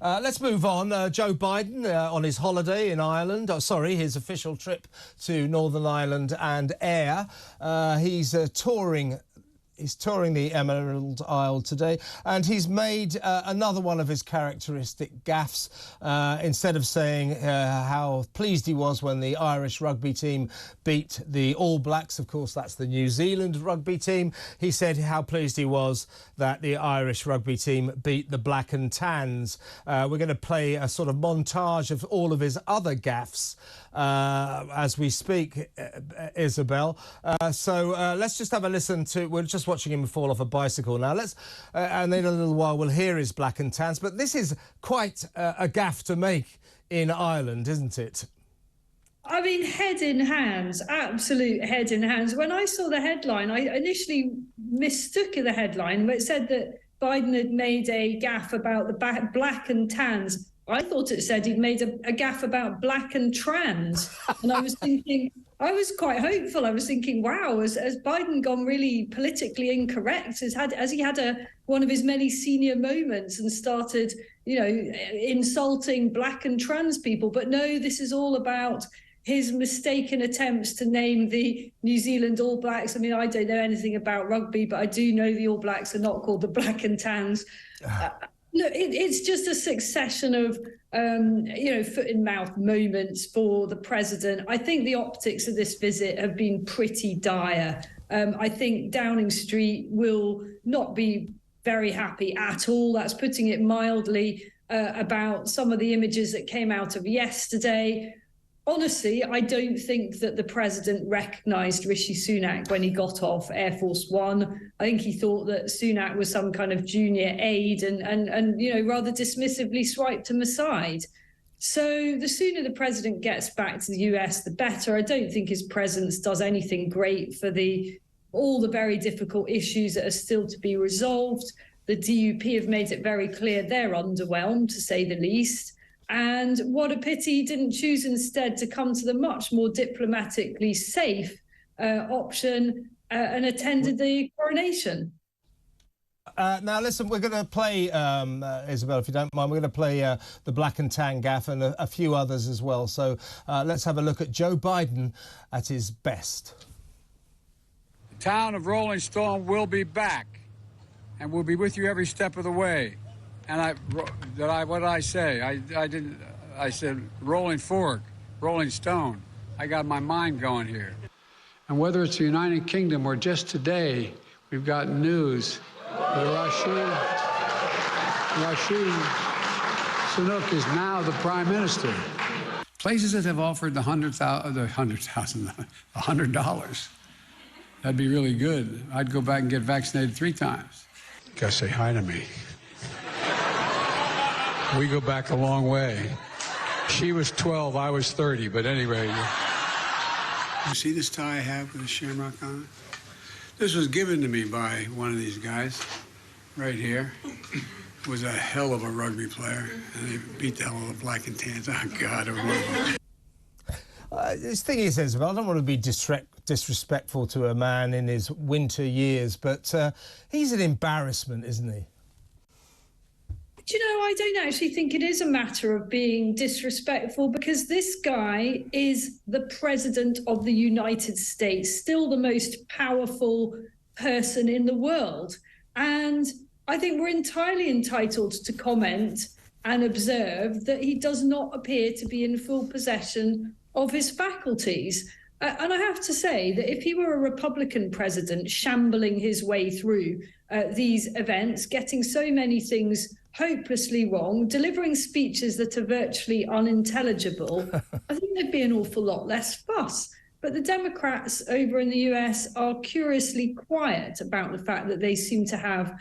Let's move on. Joe Biden on his holiday in Ireland. His official trip to Northern Ireland and Ayr. He's touring the Emerald Isle today, and he's made another one of his characteristic gaffes. Instead of saying how pleased he was when the Irish rugby team beat the All Blacks, of course that's the New Zealand rugby team, he said how pleased he was that the Irish rugby team beat the Black and Tans. We're going to play a sort of montage of all of his other gaffes as we speak, Isabel. So let's just have a listen to... We're just watching him fall off a bicycle now. And in a little while we'll hear his Black and Tans. But this is quite a gaffe to make in Ireland, isn't it? I mean, head in hands, absolute head in hands. When I saw the headline, I initially mistook the headline, but it said that Biden had made a gaffe about the Black and Tans. I thought it said he'd made a gaffe about black and trans. And I was thinking, I was quite hopeful. I was thinking, wow, has Biden gone really politically incorrect? Has he had one of his many senior moments and started, insulting black and trans people? But no, this is all about his mistaken attempts to name the New Zealand All Blacks. I mean, I don't know anything about rugby, but I do know the All Blacks are not called the Black and Tans. Look, it's just a succession of, foot-in-mouth moments for the president. I think the optics of this visit have been pretty dire. I think Downing Street will not be very happy at all. That's putting it mildly, about some of the images that came out of yesterday. Honestly, I don't think that the president recognised Rishi Sunak when he got off Air Force One. I think he thought that Sunak was some kind of junior aide and rather dismissively swiped him aside. So the sooner the president gets back to the US, the better. I don't think his presence does anything great for all the very difficult issues that are still to be resolved. The DUP have made it very clear they're underwhelmed, to say the least. And what a pity he didn't choose instead to come to the much more diplomatically safe option and attended the coronation. Now, listen, we're going to play, Isabel, if you don't mind, we're going to play the Black and Tan gaffe and a few others as well. So let's have a look at Joe Biden at his best. The town of Rolling Stone will be back and will be with you every step of the way. And what did I say? I said Rolling Fork, Rolling Stone. I got my mind going here. And whether it's the United Kingdom or just today, we've got news that Rashid Sunak is now the prime minister. Places that have offered the $100. That'd be really good. I'd go back and get vaccinated 3 times. You gotta say hi to me. We go back a long way. She was 12, I was 30, but anyway. You see this tie I have with a shamrock on it? This was given to me by one of these guys right here. Was a hell of a rugby player, and they beat the hell out of the Black and Tans. Oh, God. This thing is, Isabel, I don't want to be disrespectful to a man in his winter years, but he's an embarrassment, isn't he? Do you know, I don't actually think it is a matter of being disrespectful, because this guy is the president of the United States, still the most powerful person in the world. And I think we're entirely entitled to comment and observe that he does not appear to be in full possession of his faculties. And I have to say that if he were a Republican president shambling his way through these events, getting so many things hopelessly wrong, delivering speeches that are virtually unintelligible, I think there'd be an awful lot less fuss. But the Democrats over in the US are curiously quiet about the fact that they seem to have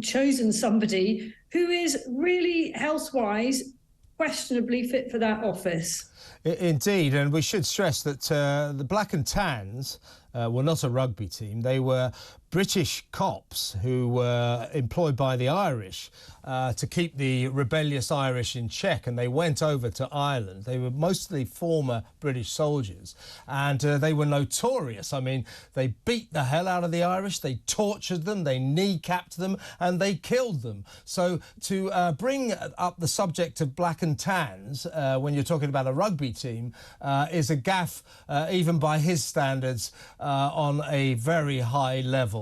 chosen somebody who is really health-wise questionably fit for that office. Indeed, and we should stress that the Black and Tans were not a rugby team. They were British cops who were employed by the Irish to keep the rebellious Irish in check, and they went over to Ireland. They were mostly former British soldiers, and they were notorious. I mean, they beat the hell out of the Irish, they tortured them, they kneecapped them, and they killed them. So to bring up the subject of black and tans when you're talking about a rugby team is a gaffe, even by his standards, on a very high level.